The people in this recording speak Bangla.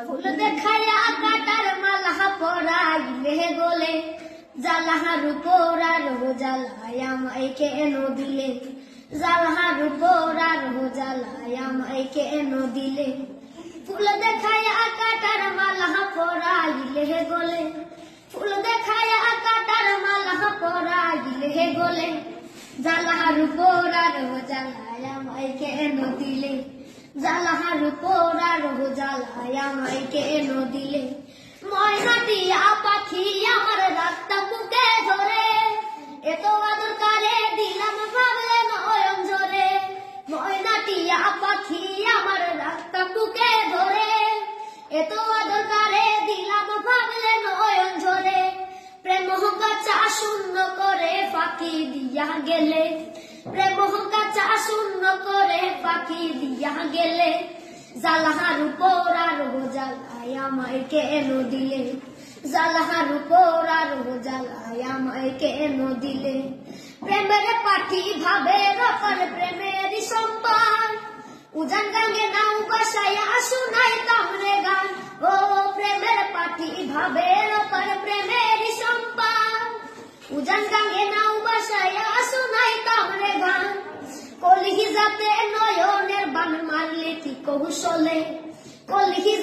ফুল দেখাইয়া কাটার মালা পরাইলে গলে, জালাহার উপর আর জ্বালায় আমায় কেন দিলে, জালাহার উপর আর জ্বালায় আমায় কেন দিলে। ফুল দেখাইয়া কাটার মালা পরাইলে গলে, ফুল দেখাইয়া কাটার মালা পরাইলে গলে, জালাহার উপর আর জ্বালায় আমায় কেন দিলে, জালাহার উপর আর জ্বালায় আমায় কেন দিলে। ময়না টিয়া পাখি আমার রাতটা বুকে ধরে, এত আদর কারে দিলাম ভাবলে নয়ন ঝরে। ময়না টিয়া পাখি আমার রাতটা বুকে ধরে, এত আদর কারে দিলাম ভাবলে নয়ন ঝরে। প্রেম গাছা শূন্য করে ফাঁকি দিয়া গেলে, প্রেম গাছা শূন্য করে ফাঁকি দিয়া গেলে, জালাহার উপর আর জ্বালায় আমায় কেন দিলে, জালাহার উপর আর জ্বালায় আমায় কেন দিলে। প্রেমের পাখি ভাবে রতন প্রেমের সম্পান, উজান গাঙ্গে নাও বাসায় শুনাই তামরে গান। ও প্রেমের পাখি ভাবে রতন প্রেমের সম্পান, উজান গাঙ্গে নাও বাসায় শুনাই তামরে গান। কলিহি যাতে নয়নের বান মারলে কি কৌশলে, কলিহি